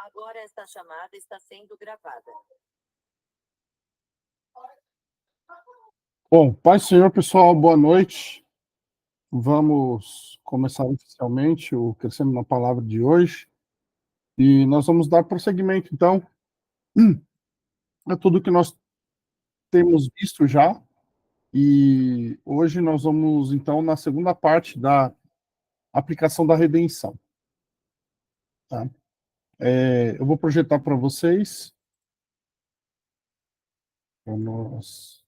Agora esta chamada está sendo gravada. Bom, Pai Senhor, pessoal, boa noite. Vamos começar oficialmente o Crescendo na Palavra de hoje. E nós vamos dar prosseguimento, então, a tudo que nós temos visto já. E hoje nós vamos, então, na segunda parte da aplicação da redenção. Tá? Eu vou projetar para vocês, para nós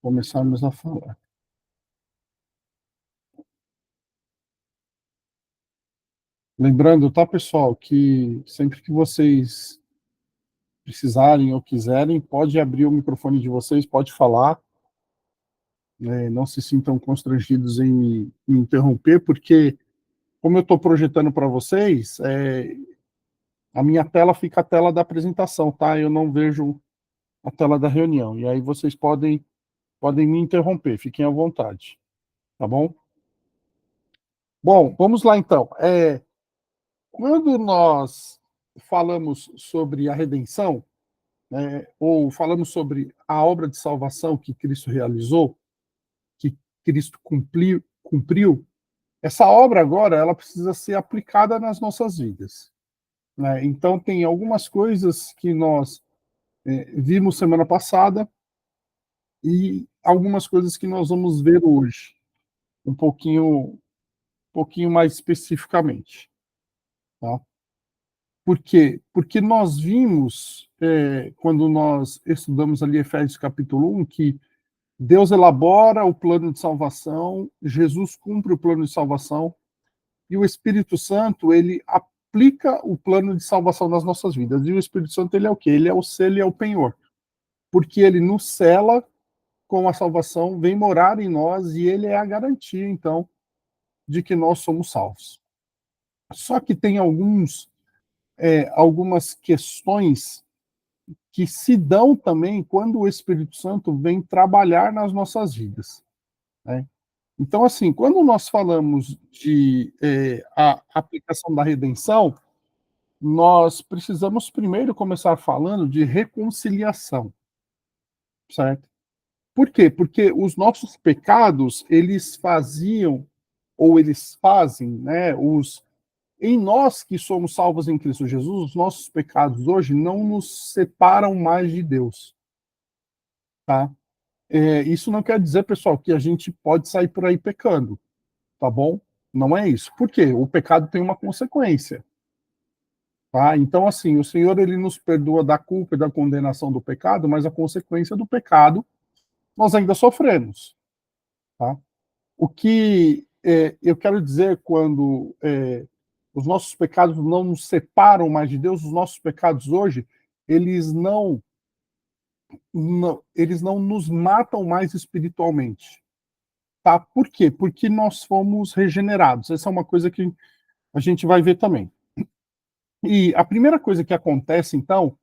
começarmos a falar. Lembrando, tá, pessoal, que sempre que vocês precisarem ou quiserem, pode abrir o microfone de vocês, pode falar. Não se sintam constrangidos em me interromper, porque, como eu estou projetando para vocês, a minha tela fica a tela da apresentação, tá? Eu não vejo a tela da reunião. E aí vocês podem me interromper, fiquem à vontade. Tá bom? Bom, vamos lá então. Quando nós falamos sobre a redenção, ou falamos sobre a obra de salvação que Cristo realizou, que Cristo cumpriu, essa obra agora ela precisa ser aplicada nas nossas vidas. Né? Então, tem algumas coisas que nós vimos semana passada e algumas coisas que nós vamos ver hoje, um pouquinho mais especificamente. Tá? Por quê? Porque nós vimos, quando nós estudamos ali Efésios capítulo 1, que Deus elabora o plano de salvação, Jesus cumpre o plano de salvação, e o Espírito Santo, ele aplica o plano de salvação nas nossas vidas. E o Espírito Santo, ele é o quê? Ele é o selo e é o penhor. Porque ele nos sela com a salvação, vem morar em nós, e ele é a garantia, então, de que nós somos salvos. Só que tem algumas questões que se dão também quando o Espírito Santo vem trabalhar nas nossas vidas. Né? Então, assim, quando nós falamos de a aplicação da redenção, nós precisamos primeiro começar falando de reconciliação, certo? Por quê? Porque os nossos pecados, eles faziam, ou eles fazem, né, em nós que somos salvos em Cristo Jesus, os nossos pecados hoje não nos separam mais de Deus, tá? Isso não quer dizer, pessoal, que a gente pode sair por aí pecando, tá bom? Não é isso. Por quê? O pecado tem uma consequência. Tá? Então, assim, o Senhor ele nos perdoa da culpa e da condenação do pecado, mas a consequência do pecado nós ainda sofremos. Tá? O que eu quero dizer quando os nossos pecados não nos separam mais de Deus, os nossos pecados hoje, eles não nos matam mais espiritualmente. Tá? Por quê? Porque nós fomos regenerados. Essa é uma coisa que a gente vai ver também. E a primeira coisa que acontece, então,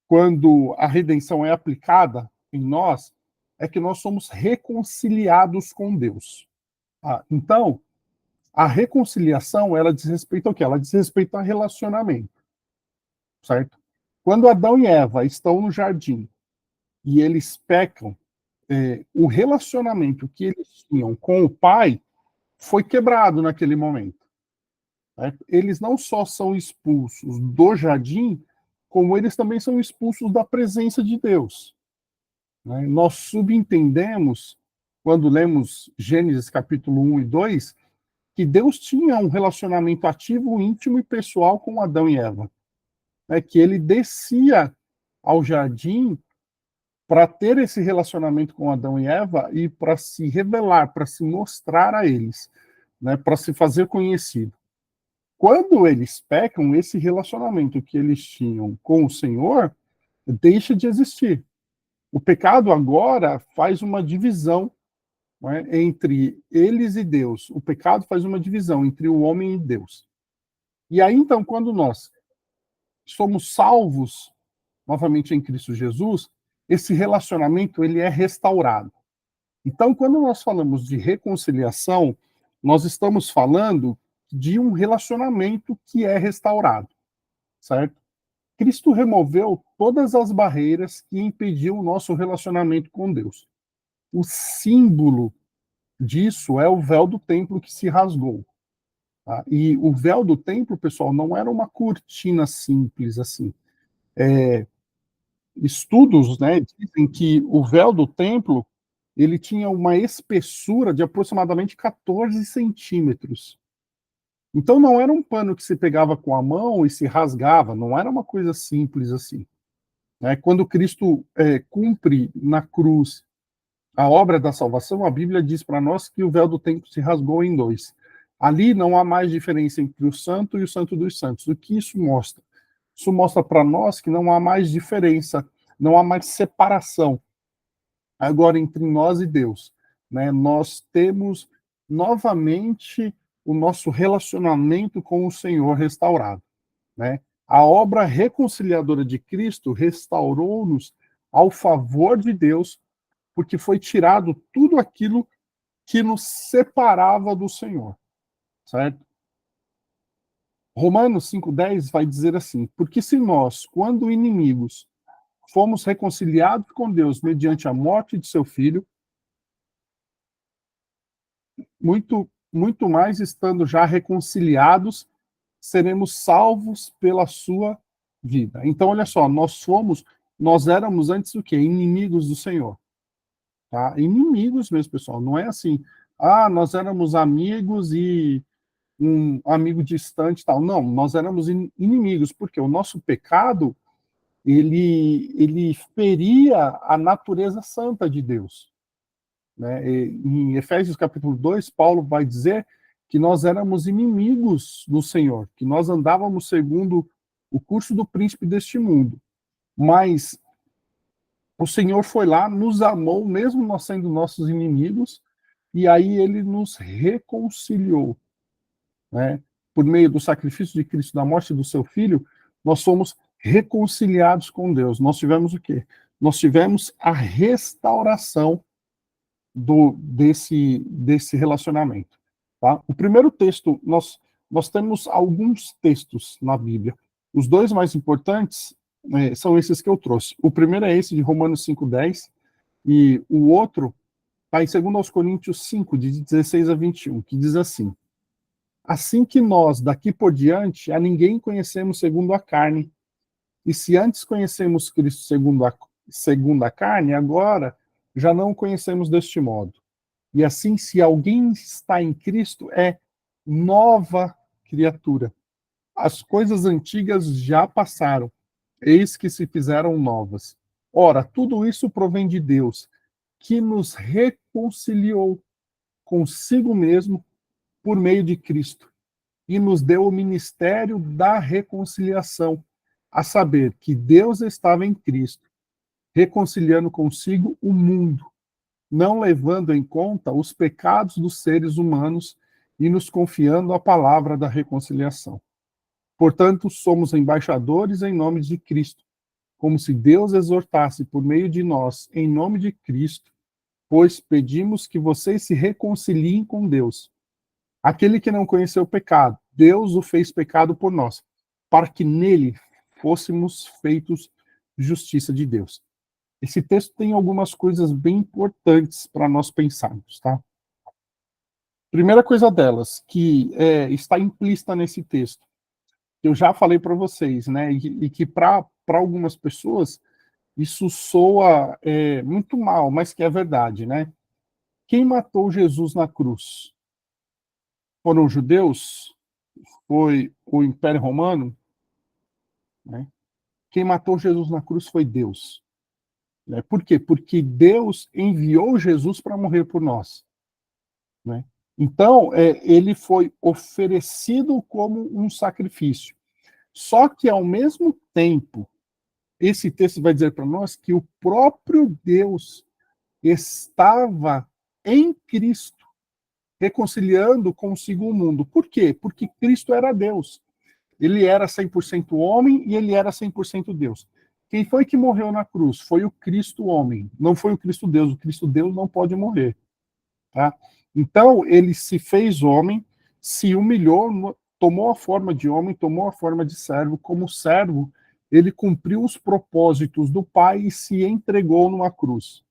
quando a redenção é aplicada em nós, é que nós somos reconciliados com Deus. Então, a reconciliação, ela diz respeito ao quê? Ela diz respeito a relacionamento, certo? Quando Adão e Eva estão no jardim e eles pecam, o relacionamento que eles tinham com o Pai foi quebrado naquele momento. Certo? Eles não só são expulsos do jardim, como eles também são expulsos da presença de Deus. Né? Nós subentendemos, quando lemos Gênesis capítulo 1 e 2, que Deus tinha um relacionamento ativo, íntimo e pessoal com Adão e Eva. Né? Que ele descia ao jardim para ter esse relacionamento com Adão e Eva e para se revelar, para se mostrar a eles, né? Para se fazer conhecido. Quando eles pecam, esse relacionamento que eles tinham com o Senhor deixa de existir. O pecado agora faz uma divisão, né, entre eles e Deus. O pecado faz uma divisão entre o homem e Deus. E aí, então, quando nós somos salvos novamente em Cristo Jesus, esse relacionamento ele é restaurado. Então, quando nós falamos de reconciliação, nós estamos falando de um relacionamento que é restaurado, certo? Cristo removeu todas as barreiras que impediam o nosso relacionamento com Deus. O símbolo disso é o véu do templo que se rasgou. Tá? E o véu do templo, pessoal, não era uma cortina simples assim. Estudos, né, dizem que o véu do templo ele tinha uma espessura de aproximadamente 14 centímetros. Então não era um pano que se pegava com a mão e se rasgava, não era uma coisa simples assim. Né? Quando Cristo cumpre na cruz a obra da salvação, a Bíblia diz para nós que o véu do templo se rasgou em dois. Ali não há mais diferença entre o santo e o santo dos santos. O que isso mostra? Isso mostra para nós que não há mais diferença, não há mais separação agora entre nós e Deus. Né? Nós temos novamente o nosso relacionamento com o Senhor restaurado. Né? A obra reconciliadora de Cristo restaurou-nos ao favor de Deus, porque foi tirado tudo aquilo que nos separava do Senhor, certo? Romanos 5,10 vai dizer assim: porque se nós, quando inimigos, fomos reconciliados com Deus mediante a morte de seu Filho, muito mais estando já reconciliados, seremos salvos pela sua vida. Então, olha só, nós éramos antes o quê? Inimigos do Senhor. Tá? Inimigos mesmo, pessoal. Não é assim, nós éramos amigos e um amigo distante e tal. Não, nós éramos inimigos, porque o nosso pecado, ele feria a natureza santa de Deus. Né? Em Efésios capítulo 2, Paulo vai dizer que nós éramos inimigos do Senhor, que nós andávamos segundo o curso do príncipe deste mundo. Mas o Senhor foi lá, nos amou, mesmo nós sendo nossos inimigos, e aí ele nos reconciliou. Né? Por meio do sacrifício de Cristo, da morte do seu Filho, nós somos reconciliados com Deus. Nós tivemos o quê? Nós tivemos a restauração desse relacionamento. Tá? O primeiro texto, nós temos alguns textos na Bíblia. Os dois mais importantes são esses que eu trouxe. O primeiro é esse de Romanos 5,10, e o outro está em 2 Coríntios 5, de 16 a 21, que diz assim: assim que nós, daqui por diante, a ninguém conhecemos segundo a carne, e se antes conhecemos Cristo segundo a carne, agora já não o conhecemos deste modo. E assim, se alguém está em Cristo, é nova criatura. As coisas antigas já passaram, eis que se fizeram novas. Ora, tudo isso provém de Deus, que nos reconciliou consigo mesmo por meio de Cristo, e nos deu o ministério da reconciliação, a saber, que Deus estava em Cristo, reconciliando consigo o mundo, não levando em conta os pecados dos seres humanos e nos confiando a palavra da reconciliação. Portanto, somos embaixadores em nome de Cristo, como se Deus exortasse por meio de nós, em nome de Cristo, pois pedimos que vocês se reconciliem com Deus. Aquele que não conheceu o pecado, Deus o fez pecado por nós, para que nele fôssemos feitos justiça de Deus. Esse texto tem algumas coisas bem importantes para nós pensarmos, tá? Primeira coisa delas, que está implícita nesse texto, que eu já falei para vocês, né? E que para algumas pessoas isso soa muito mal, mas que é verdade, né? Quem matou Jesus na cruz? Foram os judeus? Foi o Império Romano? Né? Quem matou Jesus na cruz foi Deus. Né? Por quê? Porque Deus enviou Jesus para morrer por nós. Né? Então, ele foi oferecido como um sacrifício. Só que, ao mesmo tempo, esse texto vai dizer para nós que o próprio Deus estava em Cristo, reconciliando consigo o mundo. Por quê? Porque Cristo era Deus. Ele era 100% homem e ele era 100% Deus. Quem foi que morreu na cruz? Foi o Cristo homem, não foi o Cristo Deus. O Cristo Deus não pode morrer. Tá? Então, ele se fez homem, se humilhou tomou a forma de homem, tomou a forma de servo. Como servo, ele cumpriu os propósitos do Pai e se entregou numa cruz.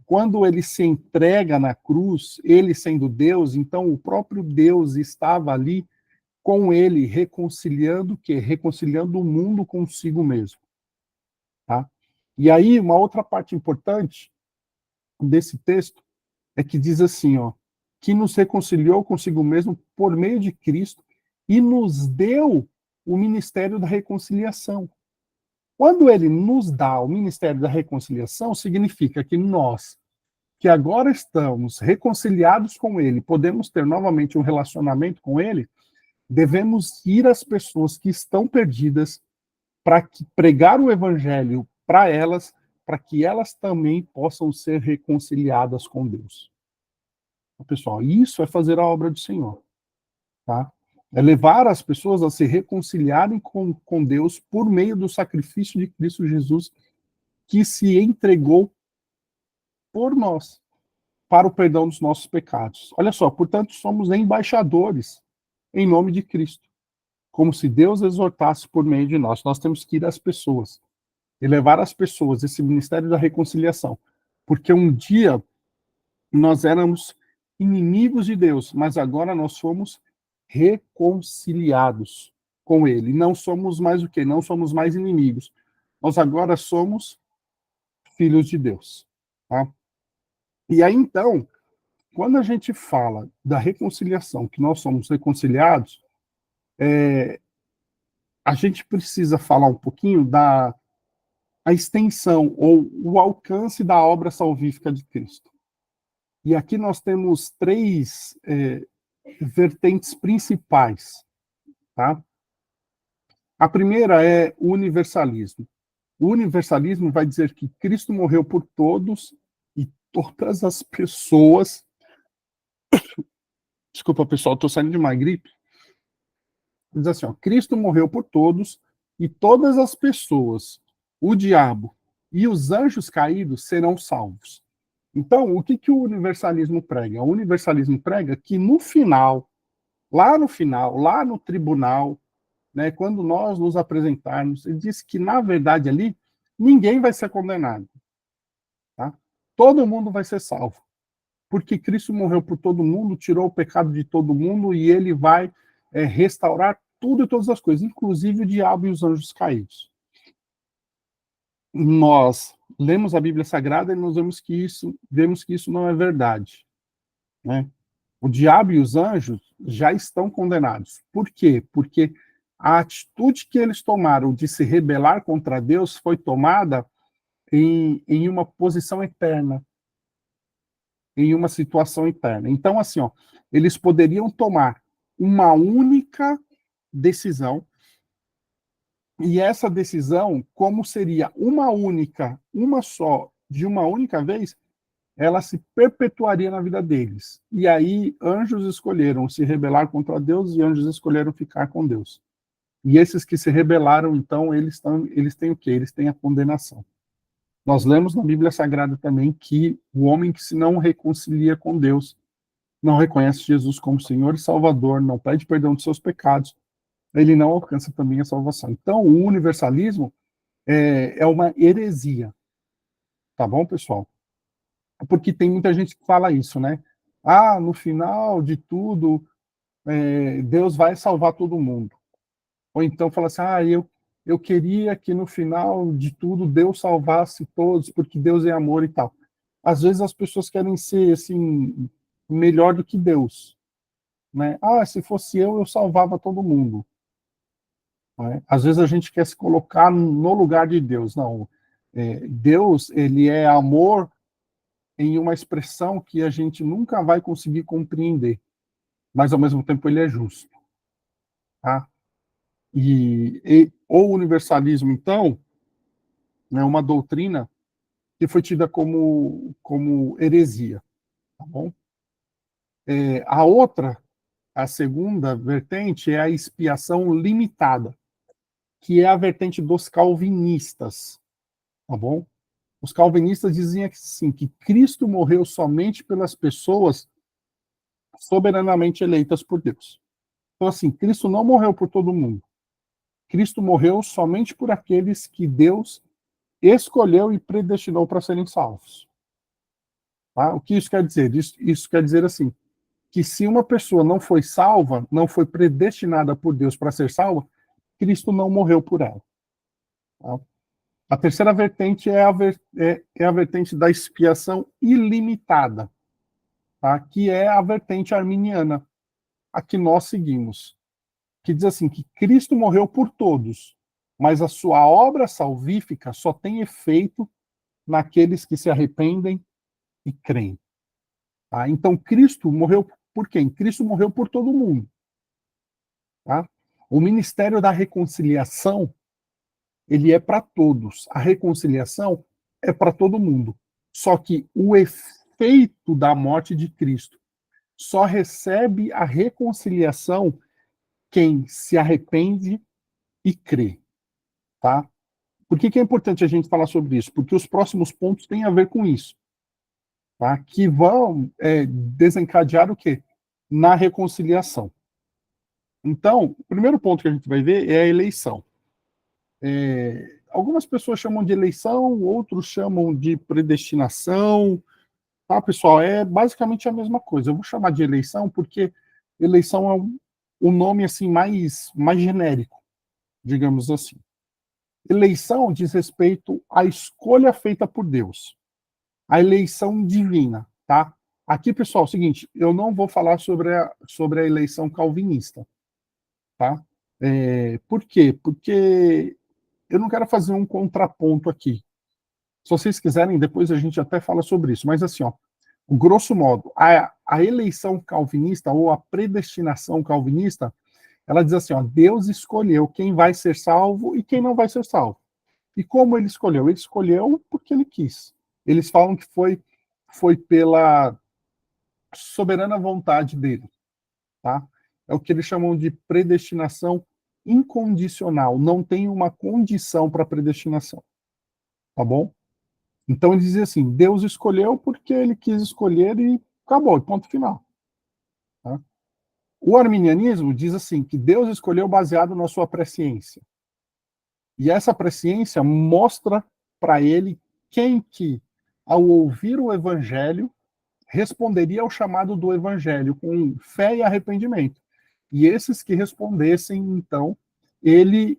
Quando ele se entrega na cruz, ele sendo Deus, então o próprio Deus estava ali com ele, reconciliando o quê? Reconciliando o mundo consigo mesmo. Tá? E aí, uma outra parte importante desse texto é que diz assim, ó, que nos reconciliou consigo mesmo por meio de Cristo e nos deu o ministério da reconciliação. Quando ele nos dá o ministério da reconciliação, significa que nós, que agora estamos reconciliados com ele, podemos ter novamente um relacionamento com ele, devemos ir às pessoas que estão perdidas para pregar o evangelho para elas, para que elas também possam ser reconciliadas com Deus. Pessoal, isso é fazer a obra do Senhor, tá? É levar as pessoas a se reconciliarem com Deus por meio do sacrifício de Cristo Jesus, que se entregou por nós, para o perdão dos nossos pecados. Olha só, portanto, somos embaixadores em nome de Cristo, como se Deus exortasse por meio de nós. Nós temos que ir às pessoas e levar às pessoas esse ministério da reconciliação, porque um dia nós éramos inimigos de Deus, mas agora nós fomos reconciliados com Ele. Não somos mais o quê? Não somos mais inimigos. Nós agora somos filhos de Deus. Tá? E aí, então, quando a gente fala da reconciliação, que nós somos reconciliados, a gente precisa falar um pouquinho da a extensão ou o alcance da obra salvífica de Cristo. E aqui nós temos três vertentes principais. Tá? A primeira é o universalismo. O universalismo vai dizer que Cristo morreu por todos e todas as pessoas. Desculpa, pessoal, estou saindo de uma gripe. Diz assim, ó, Cristo morreu por todos e todas as pessoas, o diabo e os anjos caídos serão salvos. Então, o que o universalismo prega? O universalismo prega que no final, lá no tribunal, né, quando nós nos apresentarmos, ele diz que, na verdade, ali, ninguém vai ser condenado. Tá? Todo mundo vai ser salvo. Porque Cristo morreu por todo mundo, tirou o pecado de todo mundo e ele vai restaurar tudo e todas as coisas, inclusive o diabo e os anjos caídos. Nós lemos a Bíblia Sagrada e nós vemos que isso não é verdade. Né? O diabo e os anjos já estão condenados. Por quê? Porque a atitude que eles tomaram de se rebelar contra Deus foi tomada em uma posição eterna, em uma situação eterna. Então, assim, ó, eles poderiam tomar uma única decisão, e essa decisão, como seria uma só, de uma única vez, ela se perpetuaria na vida deles. E aí, anjos escolheram se rebelar contra Deus e anjos escolheram ficar com Deus. E esses que se rebelaram, então, eles têm o quê? Eles têm a condenação. Nós lemos na Bíblia Sagrada também que o homem que se não reconcilia com Deus, não reconhece Jesus como Senhor e Salvador, não pede perdão dos seus pecados, ele não alcança também a salvação. Então, o universalismo é uma heresia. Tá bom, pessoal? Porque tem muita gente que fala isso, né? Ah, no final de tudo, Deus vai salvar todo mundo. Ou então fala assim, eu queria que no final de tudo Deus salvasse todos, porque Deus é amor e tal. Às vezes as pessoas querem ser assim, melhor do que Deus. Né? Ah, se fosse eu salvava todo mundo. Né? Às vezes a gente quer se colocar no lugar de Deus. Não. Deus, ele é amor em uma expressão que a gente nunca vai conseguir compreender. Mas ao mesmo tempo ele é justo. Tá? E o universalismo, então, é uma doutrina que foi tida como heresia. Tá bom? A segunda vertente é a expiação limitada, que é a vertente dos calvinistas. Tá bom? Os calvinistas diziam assim, que Cristo morreu somente pelas pessoas soberanamente eleitas por Deus. Então, assim, Cristo não morreu por todo mundo. Cristo morreu somente por aqueles que Deus escolheu e predestinou para serem salvos. Tá? O que isso quer dizer? Isso quer dizer assim, que se uma pessoa não foi salva, não foi predestinada por Deus para ser salva, Cristo não morreu por ela. Tá? A terceira vertente é a vertente da expiação ilimitada, tá? Que é a vertente arminiana, a que nós seguimos, que diz assim, que Cristo morreu por todos, mas a sua obra salvífica só tem efeito naqueles que se arrependem e creem. Tá? Então, Cristo morreu por quem? Cristo morreu por todo mundo. Tá? O ministério da reconciliação, ele é para todos. A reconciliação é para todo mundo. Só que o efeito da morte de Cristo só recebe a reconciliação quem se arrepende e crê. Tá? Por que é importante a gente falar sobre isso? Porque os próximos pontos têm a ver com isso. Tá? Que vão desencadear o quê? Na reconciliação. Então, o primeiro ponto que a gente vai ver é a eleição. Algumas pessoas chamam de eleição, outros chamam de predestinação. Tá, pessoal? É basicamente a mesma coisa. Eu vou chamar de eleição porque eleição é o nome assim mais genérico, digamos assim. Eleição diz respeito à escolha feita por Deus, a eleição divina, tá? Aqui, pessoal, é o seguinte, eu não vou falar sobre a eleição calvinista, tá? Por quê? Porque eu não quero fazer um contraponto aqui. Se vocês quiserem, depois a gente até fala sobre isso. Mas assim, ó, grosso modo, a eleição calvinista ou a predestinação calvinista, ela diz assim, ó, Deus escolheu quem vai ser salvo e quem não vai ser salvo. E como ele escolheu? Ele escolheu porque ele quis. Eles falam que foi pela soberana vontade dele, tá? É o que eles chamam de predestinação incondicional. Não tem uma condição para predestinação, tá bom? Então ele dizia assim, Deus escolheu porque ele quis escolher e acabou, ponto final. Tá? O arminianismo diz assim, que Deus escolheu baseado na sua presciência. E essa presciência mostra para ele quem que, ao ouvir o evangelho, responderia ao chamado do evangelho com fé e arrependimento. E esses que respondessem, então, ele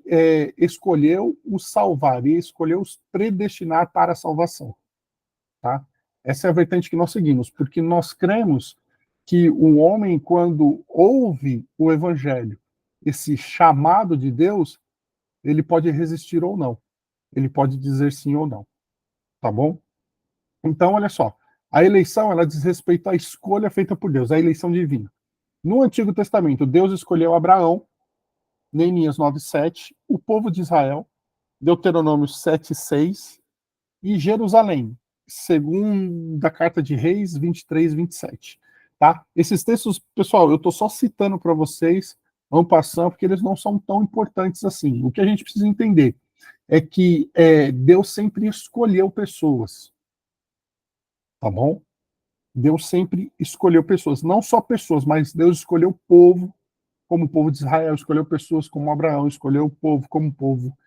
escolheu os salvar, e escolheu os predestinar para a salvação. Tá? Essa é a vertente que nós seguimos, porque nós cremos que o homem, quando ouve o evangelho, esse chamado de Deus, ele pode resistir ou não. Ele pode dizer sim ou não. Tá bom? Então, olha só. A eleição, ela diz respeito à escolha feita por Deus, a eleição divina. No Antigo Testamento, Deus escolheu Abraão, Neemias 9:7, o povo de Israel, Deuteronômio 7:6 e Jerusalém, segundo a Carta de Reis 23:27. Tá? Esses textos, pessoal, eu estou só citando para vocês, vão passando, porque eles não são tão importantes assim. O que a gente precisa entender é que Deus sempre escolheu pessoas, tá bom? Deus sempre escolheu pessoas, não só pessoas, mas Deus escolheu o povo, como o povo de Israel, escolheu pessoas como Abraão, escolheu o povo como o povo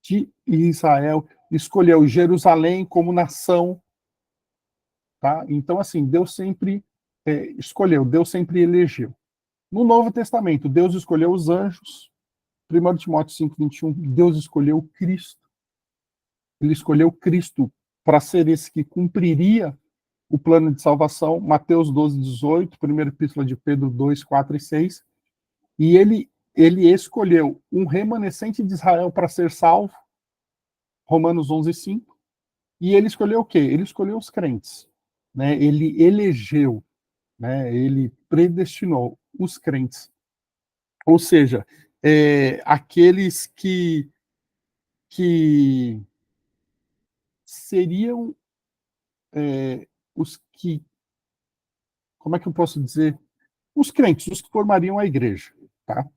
de Israel, escolheu Jerusalém como nação, tá? Então, assim, Deus sempre escolheu, Deus sempre elegeu. No Novo Testamento, Deus escolheu os anjos, 1 Timóteo 5:21, Deus escolheu Cristo. Ele escolheu Cristo para ser esse que cumpriria o plano de salvação, Mateus 12:18, 1 Epístola de Pedro 2:4 e 6, e ele escolheu um remanescente de Israel para ser salvo, Romanos 11:5, e ele escolheu o quê? Ele escolheu os crentes, né? Ele elegeu, né? Ele predestinou os crentes, ou seja, aqueles que seriam os que, como é que eu posso dizer? Os crentes, os que formariam a igreja, tá?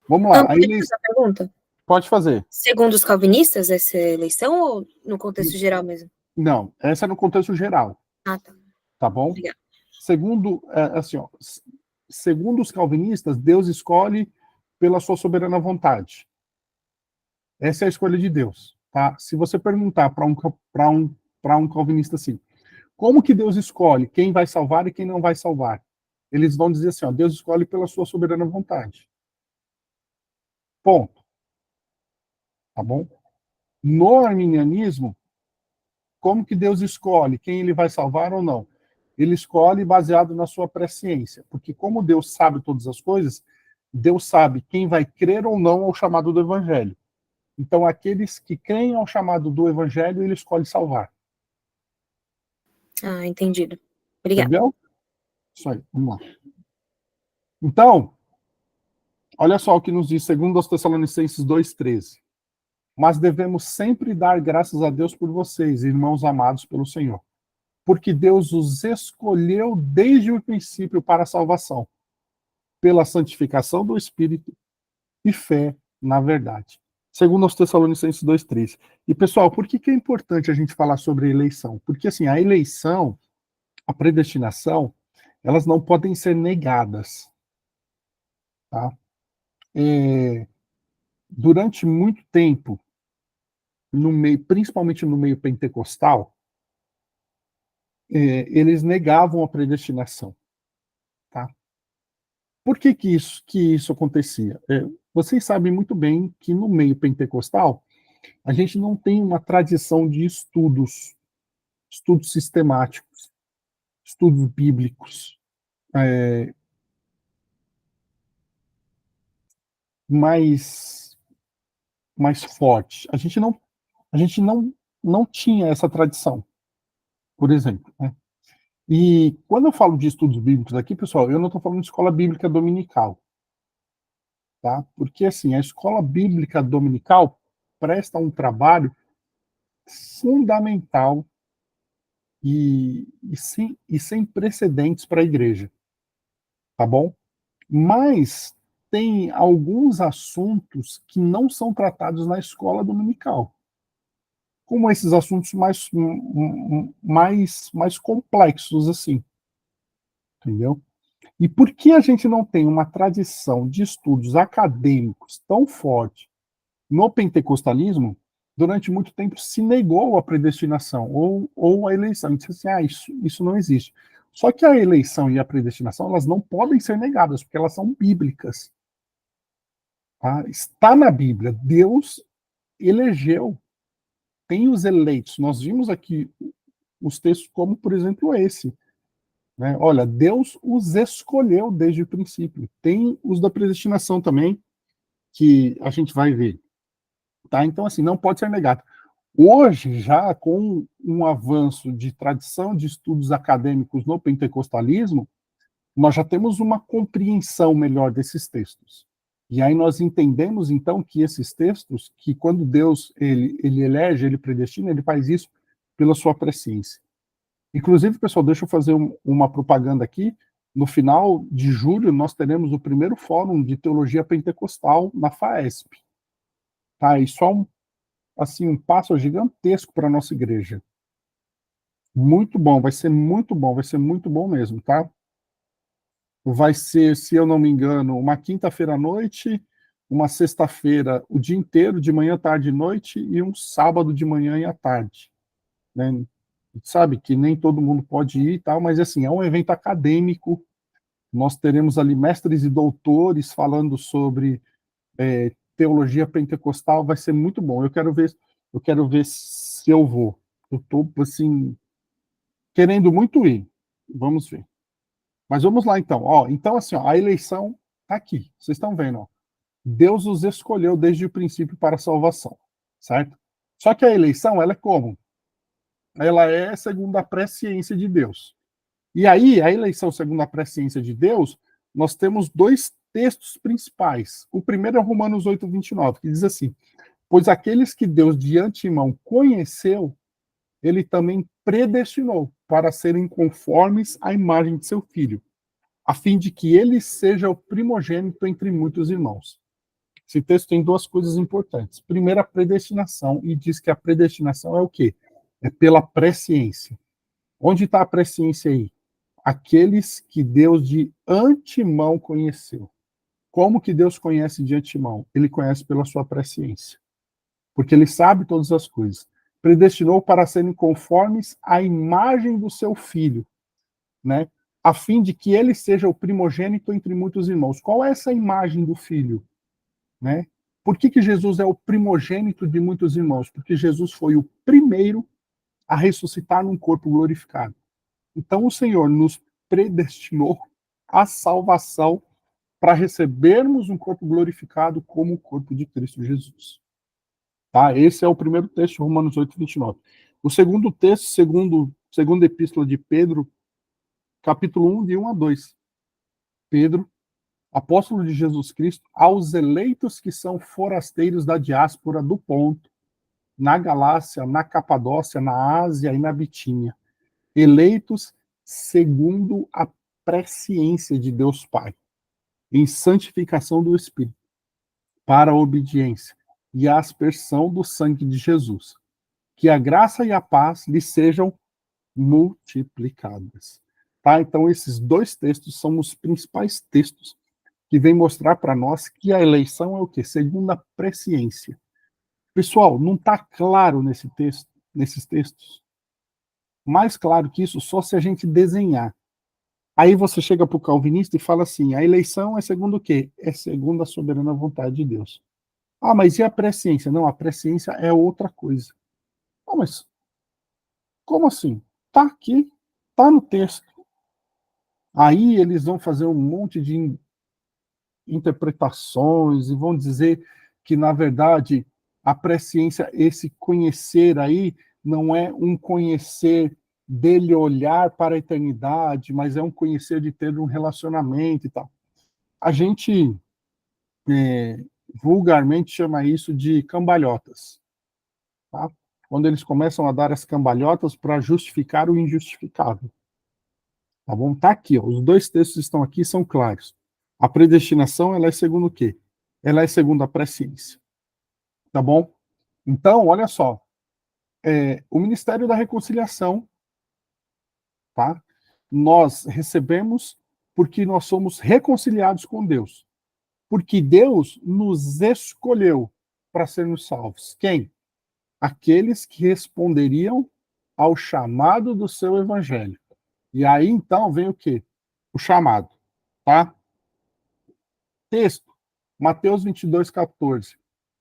Vamos lá. Então, deixa eu fazer a pergunta. Pode fazer. Segundo os calvinistas, essa eleição ou no contexto geral mesmo? Não, essa é no contexto geral. Ah, tá. Tá bom? Obrigada. Segundo, assim, ó, segundo os calvinistas, Deus escolhe pela sua soberana vontade. Essa é a escolha de Deus. Tá? Se você perguntar para um calvinista assim, como que Deus escolhe quem vai salvar e quem não vai salvar? Eles vão dizer assim, ó, Deus escolhe pela sua soberana vontade. Ponto. Tá bom? No arminianismo, como que Deus escolhe quem ele vai salvar ou não? Ele escolhe baseado na sua presciência, porque como Deus sabe todas as coisas, Deus sabe quem vai crer ou não ao chamado do evangelho. Então, aqueles que creem ao chamado do evangelho, ele escolhe salvar. Ah, entendido. Obrigada. Entendeu? Isso aí, vamos lá. Então, olha só o que nos diz 2 Tessalonicenses 2,13. Mas devemos sempre dar graças a Deus por vocês, irmãos amados pelo Senhor, porque Deus os escolheu desde o princípio para a salvação, pela santificação do Espírito e fé na verdade. 2 Tessalonicenses 2,13. E, pessoal, por que é importante a gente falar sobre a eleição? Porque, assim, a eleição, a predestinação, elas não podem ser negadas. Tá? Durante muito tempo, no meio, principalmente no meio pentecostal, eles negavam a predestinação. Tá? Por que isso acontecia? Vocês sabem muito bem que no meio pentecostal, a gente não tem uma tradição de estudos sistemáticos, estudos bíblicos, mais forte. A gente não tinha essa tradição, por exemplo. Né? E quando eu falo de estudos bíblicos aqui, pessoal, eu não estou falando de escola bíblica dominical. Tá? Porque, assim, a escola bíblica dominical presta um trabalho fundamental e sem precedentes para a igreja. Tá bom? Mas tem alguns assuntos que não são tratados na escola dominical. Como esses assuntos mais complexos, assim. Entendeu? E por que a gente não tem uma tradição de estudos acadêmicos tão forte no pentecostalismo? Durante muito tempo se negou a predestinação ou a eleição. E disse assim, isso não existe. Só que a eleição e a predestinação, elas não podem ser negadas, porque elas são bíblicas. Tá? Está na Bíblia. Deus elegeu. Tem os eleitos. Nós vimos aqui os textos como, por exemplo, esse. Né? Olha, Deus os escolheu desde o princípio. Tem os da predestinação também, que a gente vai ver. Tá? Então, assim, não pode ser negado. Hoje, já com um avanço de tradição de estudos acadêmicos no pentecostalismo, nós já temos uma compreensão melhor desses textos. E aí nós entendemos, então, que esses textos, que quando Deus ele elege, ele predestina, ele faz isso pela sua presciência. Inclusive, pessoal, deixa eu fazer uma propaganda aqui. No final de julho, nós teremos o primeiro fórum de teologia pentecostal na FAESP. Tá? Isso é um passo gigantesco para a nossa igreja. Muito bom, vai ser muito bom mesmo, tá? Vai ser, se eu não me engano, uma quinta-feira à noite, uma sexta-feira o dia inteiro, de manhã, tarde e noite, e um sábado de manhã e à tarde. Né? Sabe que nem todo mundo pode ir e tal, mas assim, é um evento acadêmico. Nós teremos ali mestres e doutores falando sobre teologia pentecostal, vai ser muito bom. Eu quero ver se eu vou. Eu estou, assim, querendo muito ir. Vamos ver. Mas vamos lá, então. Então, assim, a eleição está aqui. Vocês estão vendo. Deus os escolheu desde o princípio para a salvação. Certo? Só que a eleição, ela é como? Ela é segundo a presciência de Deus. E aí, a eleição segundo a presciência de Deus, nós temos dois textos principais. O primeiro é Romanos 8:29, que diz assim: pois aqueles que Deus de antemão conheceu, ele também predestinou para serem conformes à imagem de seu filho, a fim de que ele seja o primogênito entre muitos irmãos. Esse texto tem duas coisas importantes. Primeiro, a predestinação, e diz que a predestinação é o quê? É pela presciência. Onde está a presciência aí? aqueles que Deus de antemão conheceu. Como que Deus conhece de antemão? Ele conhece pela sua presciência, porque ele sabe todas as coisas. Predestinou para serem conformes à imagem do seu filho, né? A fim de que ele seja o primogênito entre muitos irmãos. Qual é essa imagem do filho, né? Por que Jesus é o primogênito de muitos irmãos? Porque Jesus foi o primeiro a ressuscitar num corpo glorificado. Então o Senhor nos predestinou à salvação para recebermos um corpo glorificado como o corpo de Cristo Jesus. Tá? Esse é o primeiro texto, Romanos 8, 29. O segundo texto, segunda epístola de Pedro, capítulo 1, de 1 a 2. Pedro, apóstolo de Jesus Cristo, aos eleitos que são forasteiros da diáspora do Ponto, na Galácia, na Capadócia, na Ásia e na Bitínia, eleitos segundo a presciência de Deus Pai, em santificação do Espírito, para a obediência e a aspersão do sangue de Jesus. Que a graça e a paz lhe sejam multiplicadas. Tá? Então, esses dois textos são os principais textos que vêm mostrar para nós que a eleição é o quê? Segundo a presciência. Pessoal, não está claro nesses textos? Mais claro que isso, só se a gente desenhar. Aí você chega para o calvinista e fala assim, a eleição é segundo o quê? É segundo a soberana vontade de Deus. Ah, mas e a presciência? Não, a presciência é outra coisa. Ah, mas como assim? Está aqui, está no texto. Aí eles vão fazer um monte de interpretações e vão dizer que, na verdade, a presciência, esse conhecer aí, não é um conhecer dele olhar para a eternidade, mas é um conhecer de ter um relacionamento e tal. A gente vulgarmente chama isso de cambalhotas. Tá? Quando eles começam a dar as cambalhotas para justificar o injustificável. Tá bom? Tá aqui, ó. Os dois textos estão aqui, são claros. A predestinação, ela é segundo o quê? Ela é segundo a presciência. Tá bom? Então, olha só. O Ministério da Reconciliação, tá? Nós recebemos porque nós somos reconciliados com Deus. Porque Deus nos escolheu para sermos salvos. Quem? Aqueles que responderiam ao chamado do seu evangelho. E aí, então, vem o quê? O chamado, tá? Texto, Mateus 22, 14.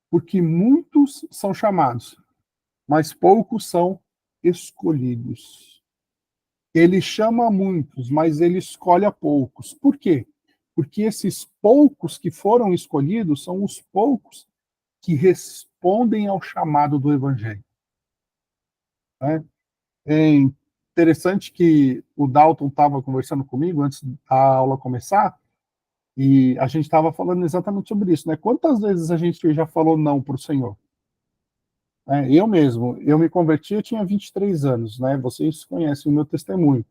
Porque muitos são chamados, mas poucos são escolhidos. Ele chama muitos, mas ele escolhe a poucos. Por quê? Porque esses poucos que foram escolhidos são os poucos que respondem ao chamado do evangelho. Né? É interessante que o Dalton estava conversando comigo antes da aula começar, e a gente estava falando exatamente sobre isso, né? Quantas vezes a gente já falou não para o Senhor? Eu mesmo, eu me converti, eu tinha 23 anos, né? Vocês conhecem o meu testemunho.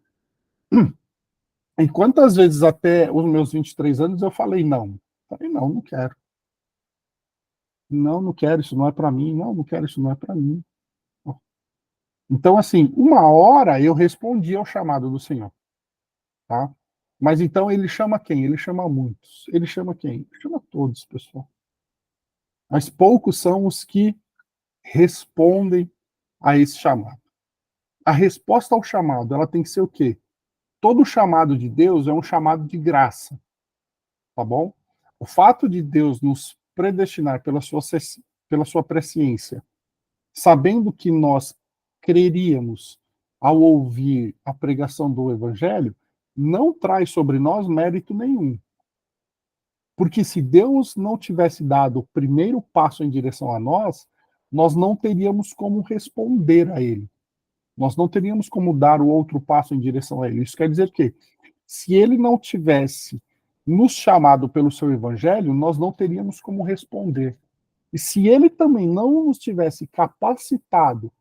E quantas vezes até os meus 23 anos eu falei não? Falei, não, não quero. Não, não quero, isso não é para mim. Não, não quero, isso não é para mim. Então, assim, uma hora eu respondi ao chamado do Senhor. Tá? Mas então ele chama quem? Ele chama muitos. Ele chama quem? Ele chama todos, pessoal. Mas poucos são os que respondem a esse chamado. A resposta ao chamado, ela tem que ser o quê? Todo chamado de Deus é um chamado de graça. Tá bom? O fato de Deus nos predestinar pela sua presciência, sabendo que nós creríamos ao ouvir a pregação do evangelho, não traz sobre nós mérito nenhum. Porque se Deus não tivesse dado o primeiro passo em direção a nós, nós não teríamos como responder a ele. Nós não teríamos como dar o outro passo em direção a ele. Isso quer dizer que, se ele não tivesse nos chamado pelo seu evangelho, nós não teríamos como responder. E se ele também não nos tivesse capacitado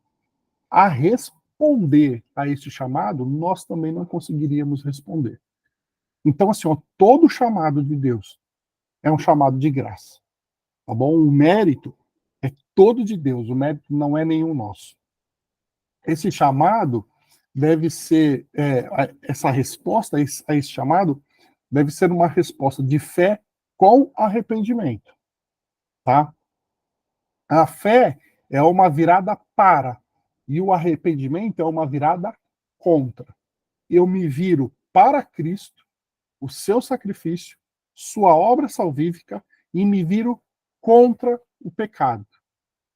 a responder a esse chamado, nós também não conseguiríamos responder. Então, assim, ó, todo chamado de Deus é um chamado de graça. Tá bom? O mérito é todo de Deus, o mérito não é nenhum nosso. Esse chamado deve ser, essa resposta a esse chamado, deve ser uma resposta de fé com arrependimento, tá? A fé é uma virada para, e o arrependimento é uma virada contra. Eu me viro para Cristo, o seu sacrifício, sua obra salvífica, e me viro contra o pecado,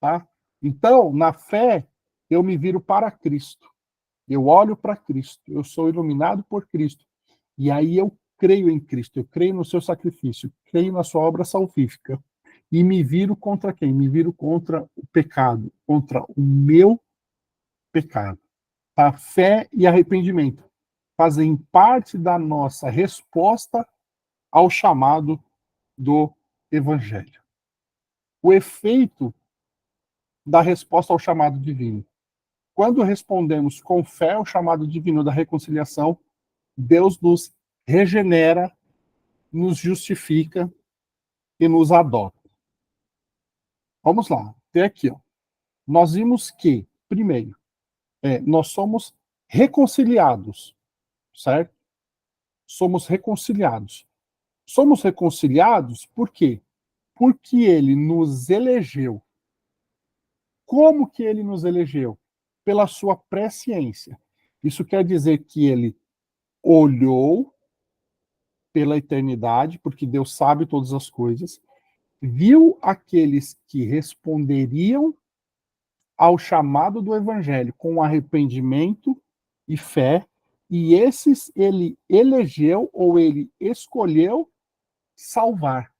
tá? Então, na fé, eu me viro para Cristo. Eu olho para Cristo, eu sou iluminado por Cristo. E aí eu creio em Cristo, eu creio no seu sacrifício, creio na sua obra salvífica. E me viro contra quem? Me viro contra o pecado, contra o meu pecado. A fé e arrependimento fazem parte da nossa resposta ao chamado do Evangelho. O efeito da resposta ao chamado divino. Quando respondemos com fé ao chamado divino da reconciliação, Deus nos regenera, nos justifica e nos adota. Vamos lá, até aqui. Ó. Nós vimos que, primeiro, nós somos reconciliados, certo? Somos reconciliados. Somos reconciliados por quê? Porque ele nos elegeu. Como que ele nos elegeu? Pela sua presciência. Isso quer dizer que ele olhou pela eternidade, porque Deus sabe todas as coisas, viu aqueles que responderiam ao chamado do evangelho com arrependimento e fé, e esses ele elegeu ou ele escolheu salvar.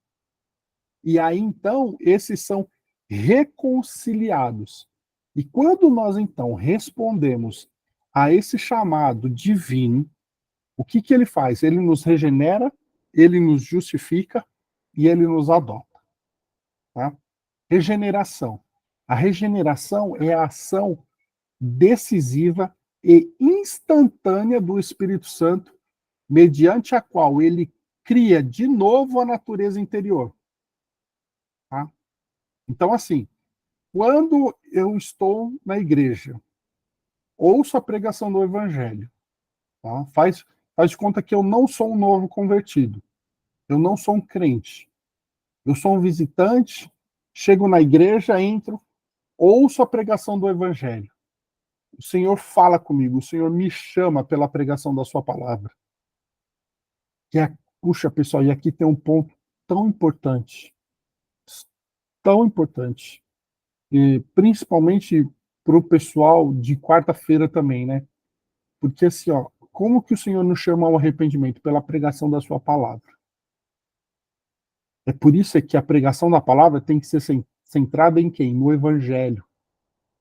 E aí então esses são reconciliados. E quando nós então respondemos a esse chamado divino, o que que ele faz? Ele nos regenera, ele nos justifica e ele nos adota. Tá? Regeneração. A regeneração é a ação decisiva e instantânea do Espírito Santo, mediante a qual ele cria de novo a natureza interior. Tá? Então, assim, quando eu estou na igreja, ouço a pregação do Evangelho, tá? Faz de conta que eu não sou um novo convertido, eu não sou um crente, eu sou um visitante, chego na igreja, entro, ouço a pregação do Evangelho. O Senhor fala comigo, o Senhor me chama pela pregação da sua palavra. Puxa, pessoal, e aqui tem um ponto tão importante, e principalmente para o pessoal de quarta-feira também, né? Porque assim, ó, como que o Senhor nos chama ao arrependimento? Pela pregação da sua palavra. É por isso que a pregação da palavra tem que ser centrada em quem? No Evangelho.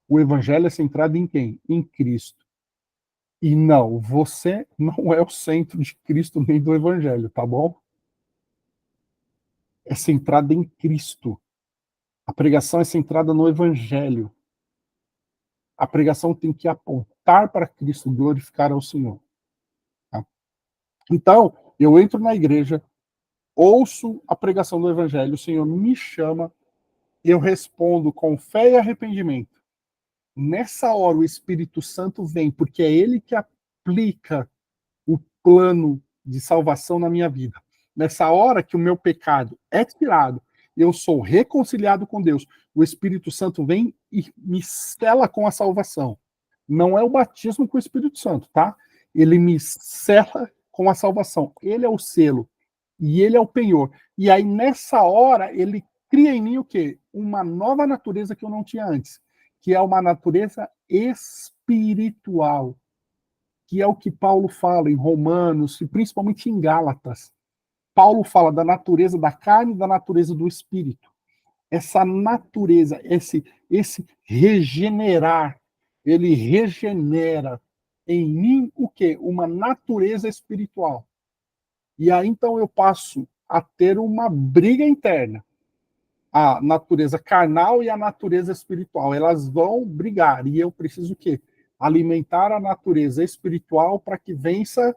O Evangelho é centrado em quem? Em Cristo. E não, você não é o centro de Cristo nem do Evangelho, tá bom? É centrada em Cristo. A pregação é centrada no Evangelho. A pregação tem que apontar para Cristo, glorificar ao Senhor. Tá? Então, eu entro na igreja, ouço a pregação do Evangelho, o Senhor me chama, eu respondo com fé e arrependimento. Nessa hora o Espírito Santo vem, porque é ele que aplica o plano de salvação na minha vida. Nessa hora que o meu pecado é tirado, eu sou reconciliado com Deus, o Espírito Santo vem e me sela com a salvação. Não é o batismo com o Espírito Santo, tá? Ele me sela com a salvação. Ele é o selo e ele é o penhor. E aí, nessa hora, ele cria em mim o quê? Uma nova natureza que eu não tinha antes, que é uma natureza espiritual, que é o que Paulo fala em Romanos e principalmente em Gálatas. Paulo fala da natureza da carne e da natureza do espírito. Essa natureza, esse regenerar, ele regenera em mim o quê? Uma natureza espiritual. E aí então eu passo a ter uma briga interna. A natureza carnal e a natureza espiritual, elas vão brigar. E eu preciso o quê? Alimentar a natureza espiritual para que vença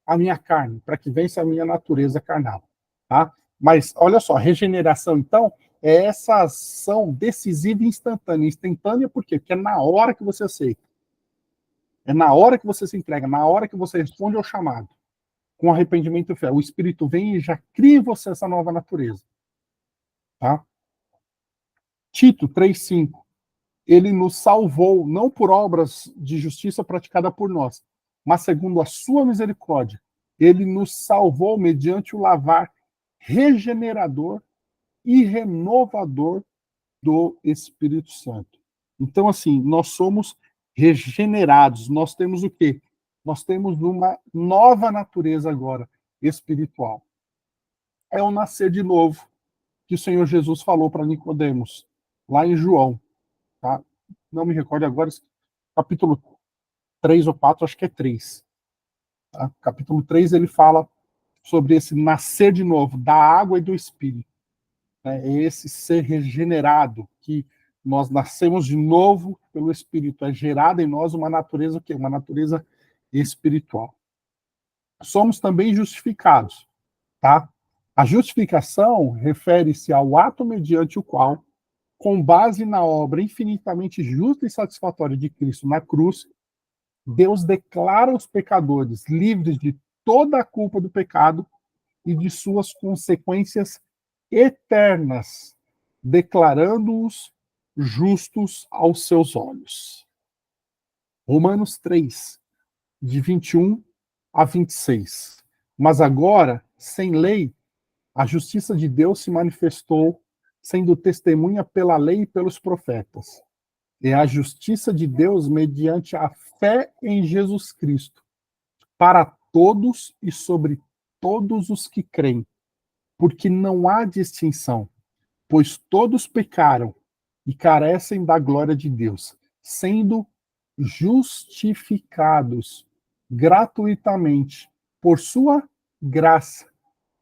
a minha carne, para que vença a minha natureza carnal. Tá? Mas olha só, regeneração, então, é essa ação decisiva e instantânea. Instantânea por quê? Porque é na hora que você aceita. É na hora que você se entrega, na hora que você responde ao chamado, com arrependimento e fé. O Espírito vem e já cria em você essa nova natureza. Tá? Tito 3,5. Ele nos salvou, não por obras de justiça praticada por nós, mas segundo a sua misericórdia. Ele nos salvou mediante o lavar regenerador e renovador do Espírito Santo. Então, assim, nós somos regenerados. Nós temos o quê? Nós temos uma nova natureza agora, espiritual. É o nascer de novo que o Senhor Jesus falou para Nicodemos, lá em João. Tá? Não me recordo agora, capítulo 3 ou 4, acho que é 3. Tá? Capítulo 3, ele fala sobre esse nascer de novo, da água e do Espírito. É esse ser regenerado, que nós nascemos de novo pelo Espírito. É gerada em nós uma natureza o quê? Uma natureza espiritual. Somos também justificados. Tá? A justificação refere-se ao ato mediante o qual, com base na obra infinitamente justa e satisfatória de Cristo na cruz, Deus declara os pecadores livres de toda a culpa do pecado e de suas consequências eternas, declarando-os justos aos seus olhos. Romanos 3, de 21 a 26. Mas agora, sem lei, a justiça de Deus se manifestou, sendo testemunha pela lei e pelos profetas. É a justiça de Deus mediante a fé em Jesus Cristo, para todos e sobre todos os que creem, porque não há distinção, pois todos pecaram e carecem da glória de Deus, sendo justificados gratuitamente por sua graça,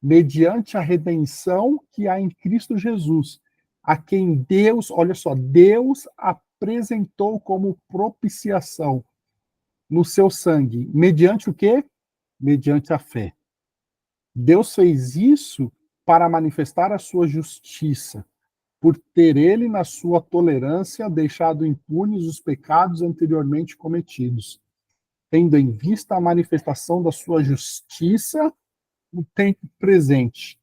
mediante a redenção que há em Cristo Jesus, a quem Deus, olha só, Deus apresentou como propiciação no seu sangue, mediante o quê? Mediante a fé. Deus fez isso para manifestar a sua justiça, por ter ele, na sua tolerância, deixado impunes os pecados anteriormente cometidos, tendo em vista a manifestação da sua justiça no tempo presente,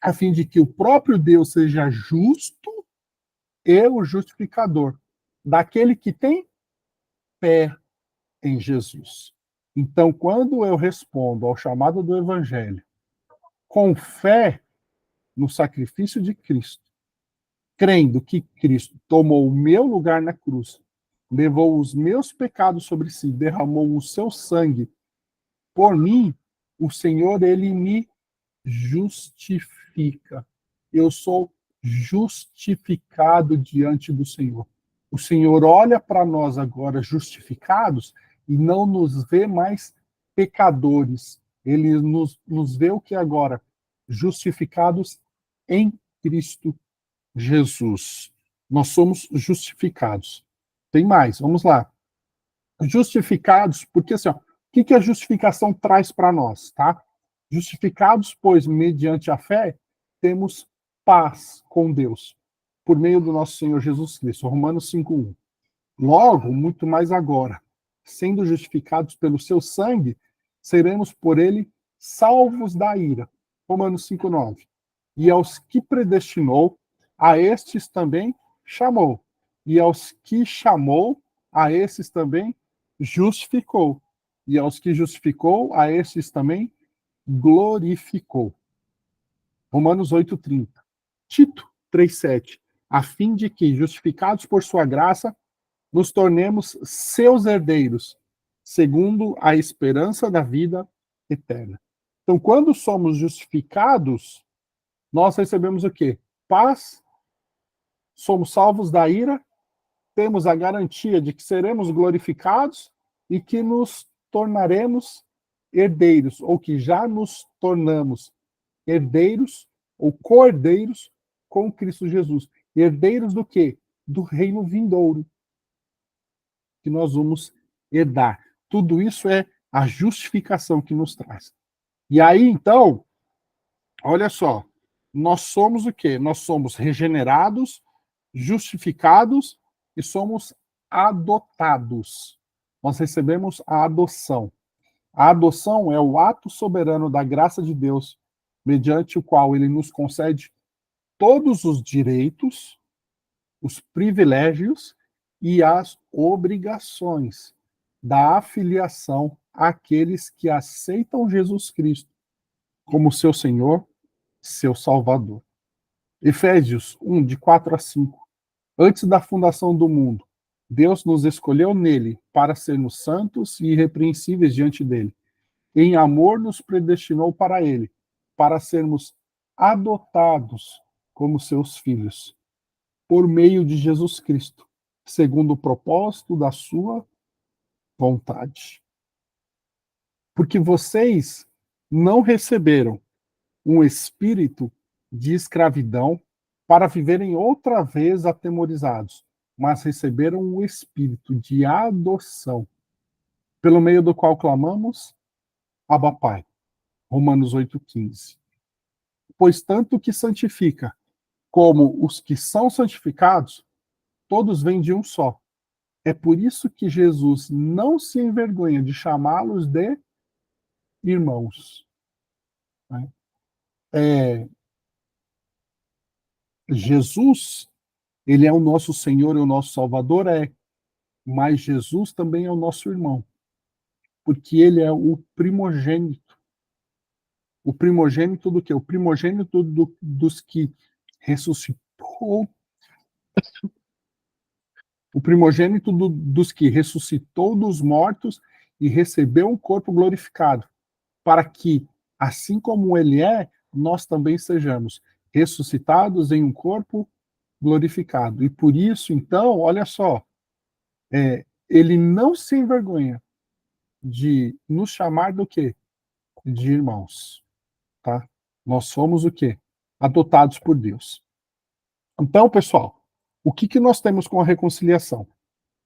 a fim de que o próprio Deus seja justo e o justificador daquele que tem fé em Jesus. Então, quando eu respondo ao chamado do Evangelho com fé no sacrifício de Cristo, crendo que Cristo tomou o meu lugar na cruz, levou os meus pecados sobre si, derramou o seu sangue por mim, o Senhor, ele me justifica. Eu sou justificado diante do Senhor. O Senhor olha para nós agora justificados e não nos vê mais pecadores. Ele nos vê o que agora? Justificados em Cristo Jesus. Nós somos justificados. Tem mais, vamos lá. Justificados, porque assim, ó, o que a justificação traz para nós, tá? Justificados, pois, mediante a fé, temos paz com Deus, por meio do nosso Senhor Jesus Cristo. Romanos 5:1. Logo, muito mais agora, sendo justificados pelo seu sangue, seremos por ele salvos da ira. Romanos 5:9. E aos que predestinou, a estes também chamou. E aos que chamou, a esses também justificou. E aos que justificou, a estes também glorificou. Romanos 8:30. Tito 3:7. A fim de que, justificados por sua graça, nos tornemos seus herdeiros, segundo a esperança da vida eterna. Então, quando somos justificados, nós recebemos o quê? Paz, somos salvos da ira, temos a garantia de que seremos glorificados e que nos tornaremos herdeiros, ou que já nos tornamos herdeiros ou co-herdeiros com Cristo Jesus. Herdeiros do quê? Do reino vindouro, que nós vamos herdar. Tudo isso é a justificação que nos traz. E aí, então, olha só, nós somos o quê? Nós somos regenerados, justificados e somos adotados. nós recebemos a adoção. A adoção é o ato soberano da graça de Deus, mediante o qual ele nos concede todos os direitos, os privilégios e as obrigações da afiliação àqueles que aceitam Jesus Cristo como seu Senhor, seu Salvador. Efésios 1, de 4 a 5. Antes da fundação do mundo, Deus nos escolheu nele para sermos santos e irrepreensíveis diante dele. Em amor nos predestinou para ele, para sermos adotados como seus filhos, por meio de Jesus Cristo, segundo o propósito da sua vontade. Porque vocês não receberam um espírito de escravidão para viverem outra vez atemorizados, mas receberam o espírito de adoção, pelo meio do qual clamamos, Abba Pai. Romanos 8,15. Pois tanto o que santifica como os que são santificados, todos vêm de um só. É por isso que Jesus não se envergonha de chamá-los de irmãos. Né? Jesus, ele é o nosso Senhor e o nosso Salvador, mas Jesus também é o nosso irmão, porque ele é o primogênito. O primogênito do quê? O primogênito dos que ressuscitou. O primogênito dos que ressuscitou dos mortos e recebeu um corpo glorificado, para que, assim como ele é, nós também sejamos ressuscitados em um corpo glorificado. E por isso, então, olha só, ele não se envergonha de nos chamar do quê? De irmãos, tá? Nós somos o quê? Adotados por Deus. Então, pessoal, o que nós temos com a reconciliação?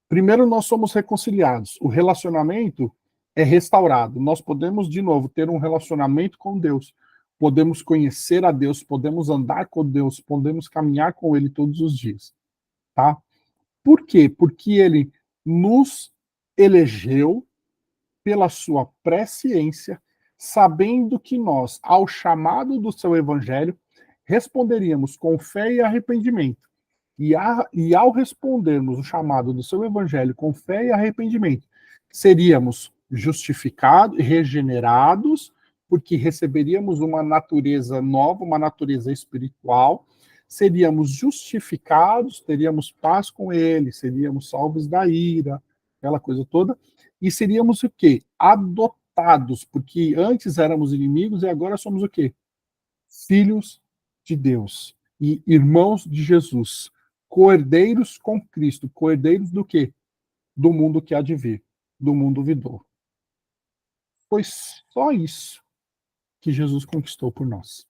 Primeiro, nós somos reconciliados. O relacionamento é restaurado. Nós podemos, de novo, ter um relacionamento com Deus. Podemos conhecer a Deus, podemos andar com Deus, podemos caminhar com Ele todos os dias, tá? Por quê? Porque Ele nos elegeu pela sua presciência, sabendo que nós, ao chamado do seu evangelho, responderíamos com fé e arrependimento. E ao respondermos o chamado do seu evangelho com fé e arrependimento, seríamos justificados, regenerados, porque receberíamos uma natureza nova, uma natureza espiritual, seríamos justificados, teríamos paz com ele, seríamos salvos da ira, aquela coisa toda, e seríamos o quê? Adotados, porque antes éramos inimigos e agora somos o quê? Filhos de Deus e irmãos de Jesus, coerdeiros com Cristo, coerdeiros do quê? Do mundo que há de vir, do mundo vindouro. Foi só isso que Jesus conquistou por nós.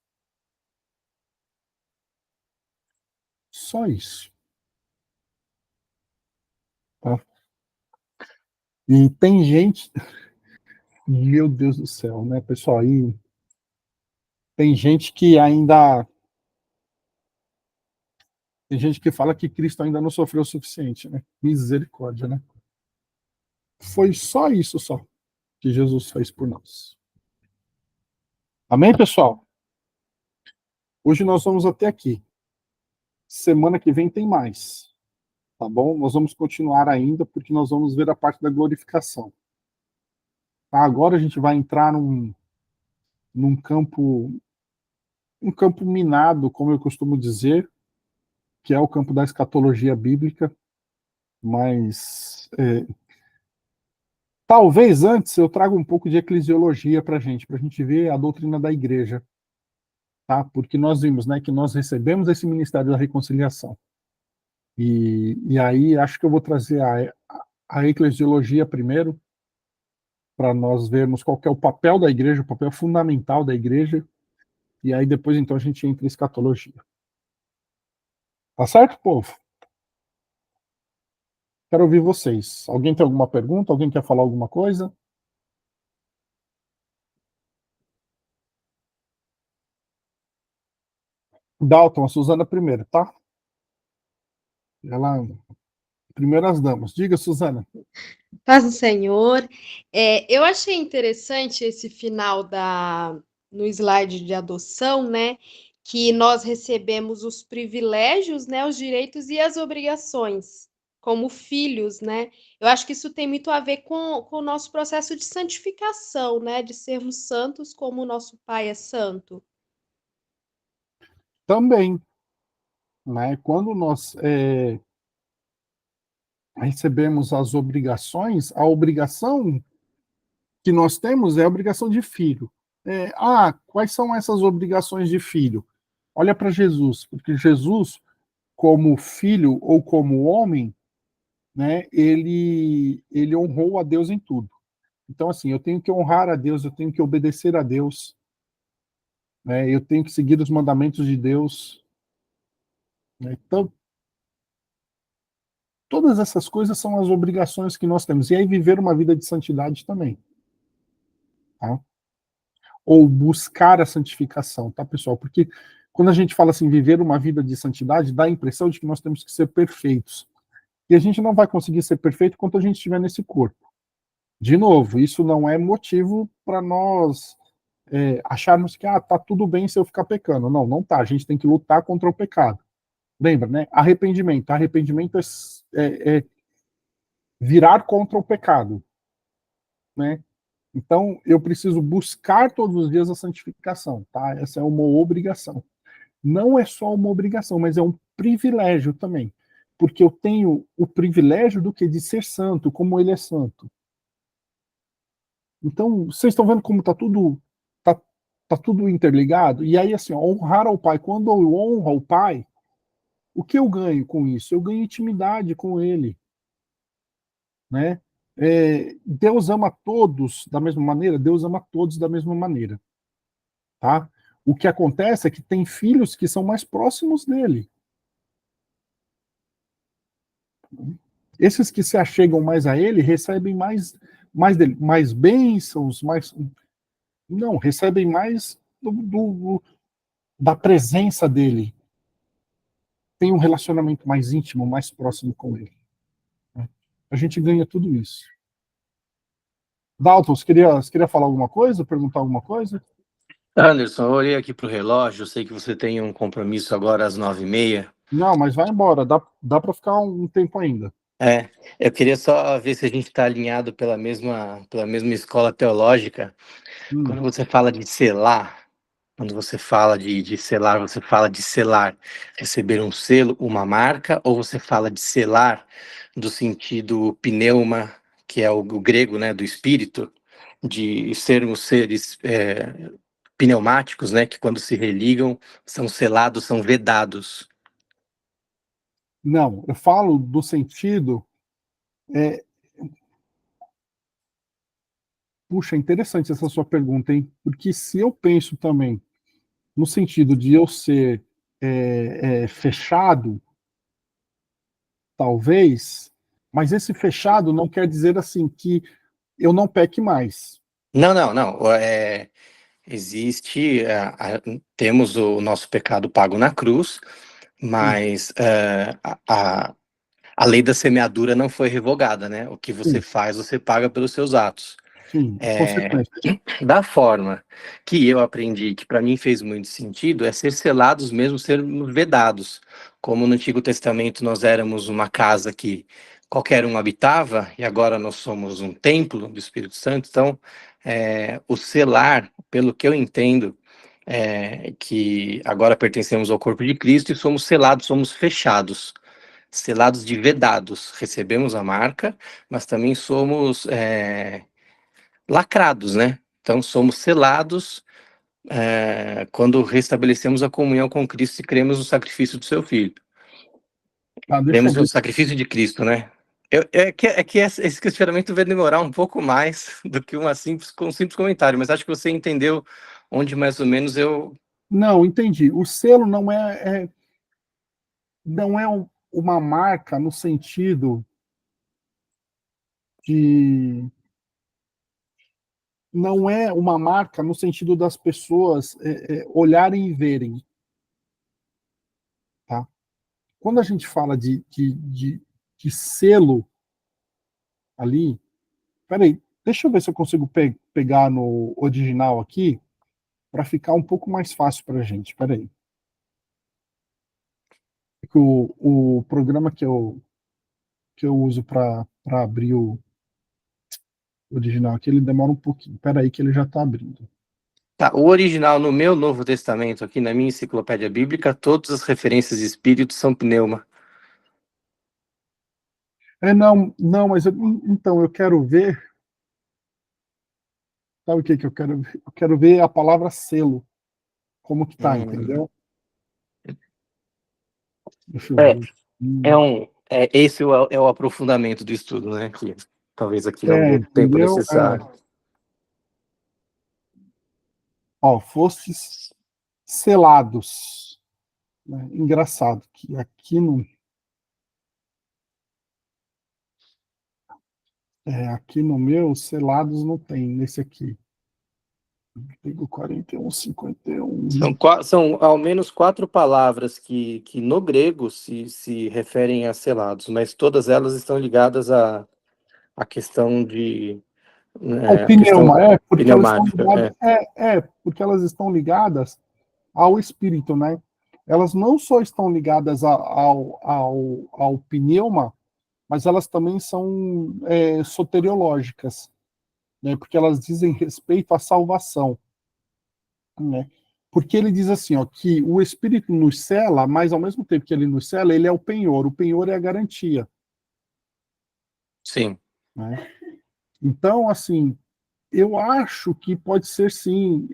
Só isso. Tá? E tem gente, meu Deus do céu, né, pessoal? Aí tem gente que ainda. Tem gente que fala que Cristo ainda não sofreu o suficiente, né? Misericórdia, né? Foi só isso só que Jesus fez por nós. Amém, pessoal? Hoje nós vamos até aqui. Semana que vem tem mais, tá bom? Nós vamos continuar ainda, porque nós vamos ver a parte da glorificação. Tá? Agora a gente vai entrar num campo, um campo minado, como eu costumo dizer, que é o campo da escatologia bíblica, mas talvez antes eu traga um pouco de eclesiologia para a gente ver a doutrina da igreja, tá? Porque nós vimos, né, que nós recebemos esse ministério da reconciliação. E aí acho que eu vou trazer a eclesiologia primeiro, para nós vermos qual que é o papel da igreja, o papel fundamental da igreja, e aí depois então a gente entra em escatologia. Tá certo, povo? Quero ouvir vocês. Alguém tem alguma pergunta? Alguém quer falar alguma coisa? Dalton, a Suzana primeiro, tá? Ela primeiras damas. Diga, Suzana. Paz do Senhor. Eu achei interessante esse final no slide de adoção, né? Que nós recebemos os privilégios, né? Os direitos e as obrigações como filhos, né? Eu acho que isso tem muito a ver com o nosso processo de santificação, né? De sermos santos como o nosso Pai é santo. Também, né? Quando nós recebemos as obrigações, a obrigação que nós temos é a obrigação de filho. Quais são essas obrigações de filho? Olha para Jesus, porque Jesus, como filho ou como homem, né, ele honrou a Deus em tudo. Então, assim, eu tenho que honrar a Deus, eu tenho que obedecer a Deus, né, eu tenho que seguir os mandamentos de Deus. Né, então, todas essas coisas são as obrigações que nós temos. E aí, viver uma vida de santidade também. Tá? Ou buscar a santificação, tá, pessoal? Porque quando a gente fala assim, viver uma vida de santidade, dá a impressão de que nós temos que ser perfeitos. E a gente não vai conseguir ser perfeito enquanto a gente estiver nesse corpo. De novo, isso não é motivo para nós acharmos que tá tudo bem se eu ficar pecando. Não, não tá. A gente tem que lutar contra o pecado. Lembra, né? Arrependimento. Arrependimento é virar contra o pecado, né? Então, eu preciso buscar todos os dias a santificação, tá? Essa é uma obrigação. Não é só uma obrigação, mas é um privilégio também. Porque eu tenho o privilégio do que? De ser santo, como ele é santo. Então, vocês estão vendo como tá tudo interligado? E aí, assim, honrar ao pai. Quando eu honro ao pai, o que eu ganho com isso? Eu ganho intimidade com ele, né? Deus ama todos da mesma maneira? Deus ama todos da mesma maneira, tá? O que acontece é que tem filhos que são mais próximos dele. Esses que se achegam mais a ele recebem mais bênçãos, não, recebem mais da presença dele. Tem um relacionamento mais íntimo, mais próximo com ele. Né? A gente ganha tudo isso. Dalton, você queria falar alguma coisa? Perguntar alguma coisa? Anderson, eu olhei aqui para o relógio, eu sei que você tem um compromisso agora às 9h30. Não, mas vai embora, dá para ficar um tempo ainda. Eu queria só ver se a gente está alinhado pela mesma escola teológica. Quando você fala de selar, quando você fala de selar, você fala de selar, receber um selo, uma marca, ou você fala de selar do sentido pneuma, que é o grego, né, do espírito, de sermos seres pneumáticos, né, que quando se religam são selados, são vedados. Não, eu falo do sentido. Puxa, interessante essa sua pergunta, hein? Porque se eu penso também no sentido de eu ser fechado, talvez, mas esse fechado não quer dizer assim que eu não peque mais. Não. Existe, temos o nosso pecado pago na cruz, mas a lei da semeadura não foi revogada, né? O que você faz, você paga pelos seus atos. Sim, consequência. Da forma que eu aprendi, que para mim fez muito sentido, é ser selados mesmo, sermos vedados. Como no Antigo Testamento nós éramos uma casa que qualquer um habitava, e agora nós somos um templo do Espírito Santo. Então, o selar, pelo que eu entendo, que agora pertencemos ao corpo de Cristo e somos selados, somos fechados, selados de vedados. Recebemos a marca, mas também somos lacrados, né? Então, somos selados quando restabelecemos a comunhão com Cristo e cremos no sacrifício do seu Filho. Cremos no sacrifício de Cristo, né? Esse questionamento vai demorar um pouco mais do que um simples comentário, mas acho que você entendeu onde mais ou menos eu... Não, entendi. O selo não é uma marca no sentido de... Não é uma marca no sentido das pessoas olharem e verem. Tá? Quando a gente fala de de selo ali. Peraí, deixa eu ver se eu consigo pegar no original aqui, para ficar um pouco mais fácil para a gente. Peraí. O programa que eu uso para abrir o original aqui, ele demora um pouquinho. Peraí que ele já está abrindo. Tá, o original no meu Novo Testamento, aqui na minha enciclopédia bíblica, todas as referências de espírito são pneuma. Não, mas então eu quero ver. Sabe o que eu quero ver? Eu quero ver a palavra selo. Como que tá, Hum. entendeu? Deixa eu É, ver. esse é o aprofundamento do estudo, né? Que talvez aqui não dê tempo Entendeu? necessário. Ó, fostes selados. Né? Engraçado que aqui no. Aqui no meu, selados não tem, nesse aqui. Ligo 41, 51. São ao menos 4 palavras que no grego se referem a selados, mas todas elas estão ligadas à questão de O a questão pneuma, porque elas estão pneumática. ligadas. Porque elas estão ligadas ao espírito, né? Elas não só estão ligadas ao pneuma, mas elas também são soteriológicas, né? Porque elas dizem respeito à salvação, né? Porque ele diz assim, ó, que o Espírito nos cela, mas ao mesmo tempo que ele nos cela, ele é o penhor. O penhor é a garantia, Sim. né? Então, assim, eu acho que pode ser sim,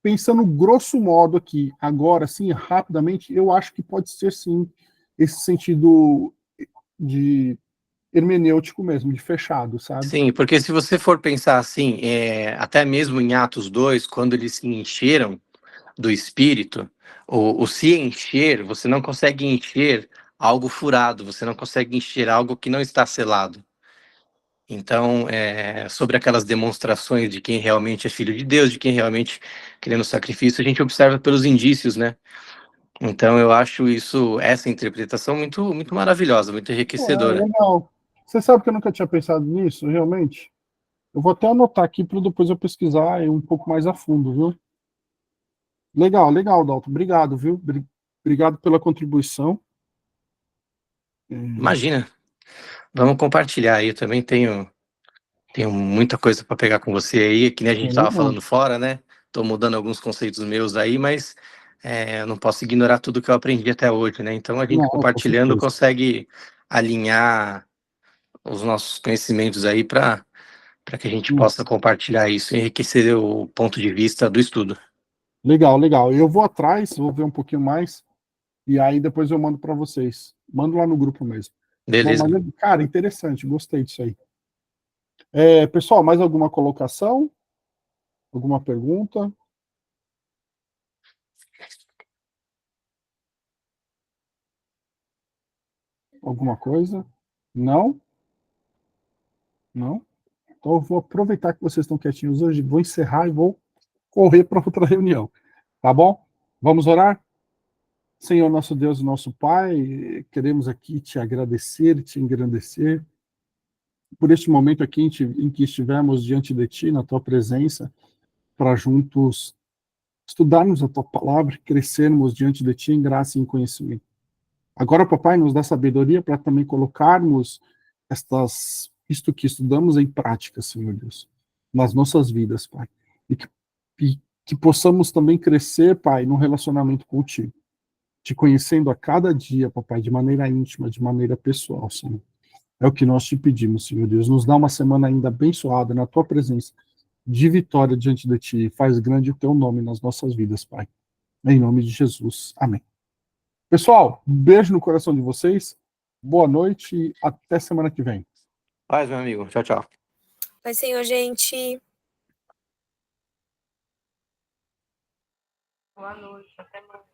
pensando grosso modo aqui, agora, assim, rapidamente, eu acho que pode ser sim esse sentido de hermenêutico mesmo, de fechado, sabe? Sim, porque se você for pensar assim, até mesmo em Atos 2, quando eles se encheram do Espírito, o se encher, você não consegue encher algo furado, você não consegue encher algo que não está selado. Então, sobre aquelas demonstrações de quem realmente é filho de Deus, de quem realmente querendo sacrifício, a gente observa pelos indícios, né? Então, eu acho essa interpretação muito, muito maravilhosa, muito enriquecedora. Legal. Você sabe que eu nunca tinha pensado nisso, realmente? Eu vou até anotar aqui para depois eu pesquisar um pouco mais a fundo, viu? Legal, legal, Dalton. Obrigado, viu? Obrigado pela contribuição. Imagina, vamos compartilhar aí. Eu também tenho muita coisa para pegar com você aí, que nem a gente estava Legal. falando fora, né? Estou mudando alguns conceitos meus aí, mas eu não posso ignorar tudo que eu aprendi até hoje, né? Então a gente Não, com compartilhando certeza. consegue alinhar os nossos conhecimentos aí para que a gente possa compartilhar isso e enriquecer o ponto de vista do estudo. Legal, legal. Eu vou atrás, vou ver um pouquinho mais, e aí depois eu mando para vocês. Mando lá no grupo mesmo. Bom, Beleza? mas, cara, interessante, gostei disso aí. Pessoal, mais alguma colocação? Alguma pergunta? Alguma coisa? Não? Não? Então eu vou aproveitar que vocês estão quietinhos hoje, vou encerrar e vou correr para outra reunião. Tá bom? Vamos orar? Senhor, nosso Deus e nosso Pai, queremos aqui te agradecer, te engrandecer por este momento aqui em que estivemos diante de Ti, na Tua presença, para juntos estudarmos a Tua palavra e crescermos diante de Ti em graça e em conhecimento. Agora, papai, nos dá sabedoria para também colocarmos isto que estudamos em prática, Senhor Deus, nas nossas vidas, Pai. E que possamos também crescer, Pai, num relacionamento contigo, te conhecendo a cada dia, papai, de maneira íntima, de maneira pessoal, Senhor. É o que nós te pedimos, Senhor Deus. Nos dá uma semana ainda abençoada na tua presença, de vitória diante de ti. Faz grande o teu nome nas nossas vidas, Pai. Em nome de Jesus. Amém. Pessoal, um beijo no coração de vocês. Boa noite e até semana que vem. Paz, meu amigo. Tchau, tchau. Pai, Senhor, gente. Boa noite, até mais.